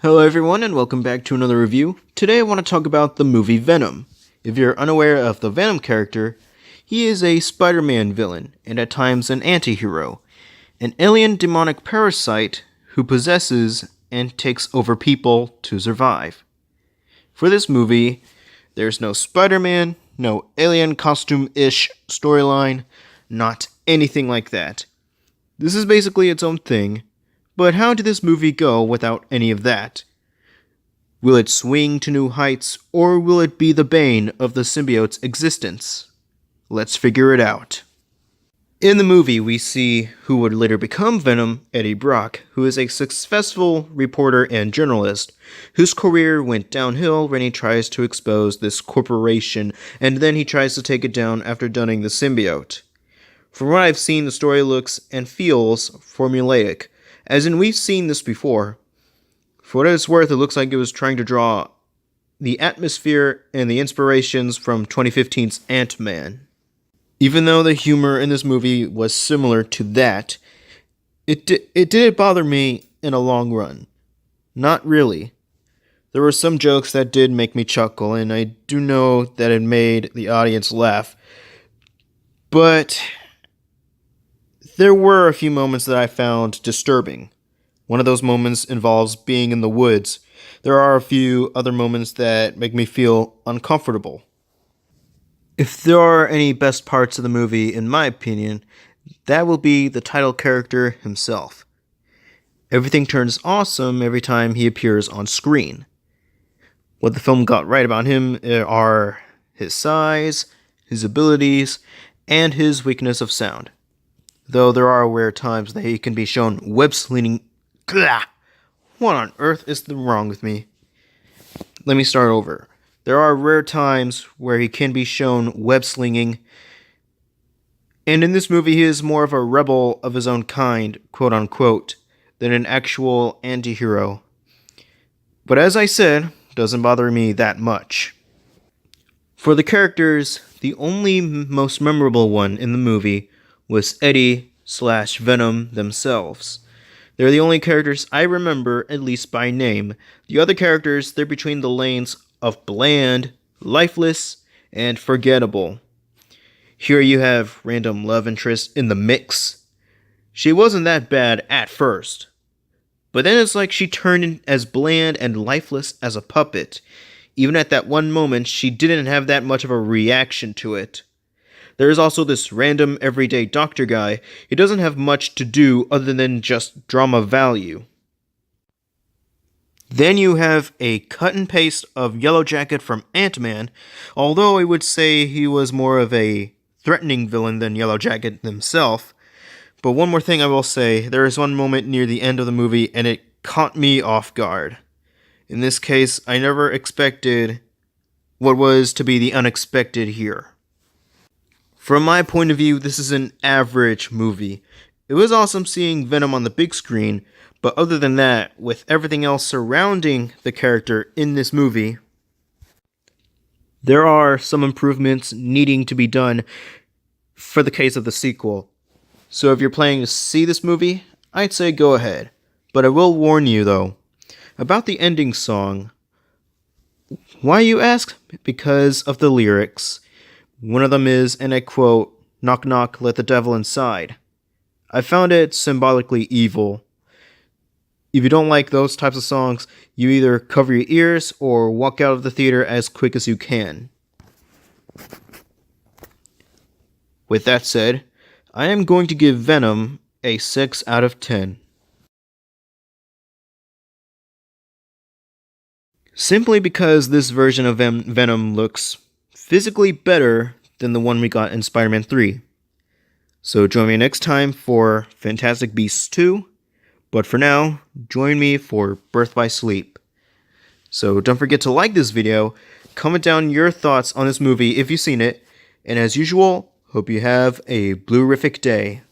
Hello everyone and welcome back to another review. Today I want to talk about the movie Venom. If you're unaware of the Venom character, he is a Spider-Man villain and at times an anti-hero, an alien demonic parasite who possesses and takes over people to survive. For this movie, there's no Spider-Man, no alien costume-ish storyline, not anything like that. This is basically its own thing. But how did this movie go without any of that? Will it swing to new heights, or will it be the bane of the symbiote's existence? Let's figure it out. In the movie, we see who would later become Venom, Eddie Brock, who is a successful reporter and journalist, whose career went downhill when he tries to expose this corporation, and then he tries to take it down after dunning the symbiote. From what I've seen, the story looks and feels formulaic, as in, we've seen this before. For what it's worth, it looks like it was trying to draw the atmosphere and the inspirations from 2015's Ant-Man. Even though the humor in this movie was similar to that, it didn't bother me in a long run. Not really. There were some jokes that did make me chuckle, and I do know that it made the audience laugh. But there were a few moments that I found disturbing. One of those moments involves being in the woods. There are a few other moments that make me feel uncomfortable. If there are any best parts of the movie, in my opinion, that will be the title character himself. Everything turns awesome every time he appears on screen. What the film got right about him are his size, his abilities, and his weakness of sound. Though there are rare times that he can be shown web-slinging. What on earth is wrong with me? Let me start over. There are rare times where he can be shown web-slinging, and in this movie he is more of a rebel of his own kind, quote-unquote, than an actual anti-hero. But as I said, doesn't bother me that much. For the characters, the only most memorable one in the movie was Eddie/Venom themselves. They're the only characters I remember, at least by name. The other characters, they're between the lanes of bland, lifeless, and forgettable. Here you have random love interest in the mix. She wasn't that bad at first, but then it's like she turned as bland and lifeless as a puppet. Even at that one moment, she didn't have that much of a reaction to it. There is also this random everyday doctor guy. He doesn't have much to do other than just drama value. Then you have a cut and paste of Yellow Jacket from Ant-Man, although I would say he was more of a threatening villain than Yellow Jacket himself. But one more thing I will say, there is one moment near the end of the movie and it caught me off guard. In this case, I never expected what was to be the unexpected here. From my point of view, this is an average movie. It was awesome seeing Venom on the big screen, but other than that, with everything else surrounding the character in this movie, there are some improvements needing to be done for the case of the sequel. So if you're planning to see this movie, I'd say go ahead. But I will warn you though, about the ending song. Why, you ask? Because of the lyrics. One of them is, and I quote, "Knock knock, let the devil inside." I found it symbolically evil. If you don't like those types of songs, you either cover your ears or walk out of the theater as quick as you can. With that said, I am going to give Venom a 6 out of 10. Simply because this version of Venom looks physically better than the one we got in Spider-Man 3. So join me next time for Fantastic Beasts 2, but for now, join me for Birth by Sleep. So don't forget to like this video, comment down your thoughts on this movie if you've seen it, and as usual, hope you have a blue-rific day.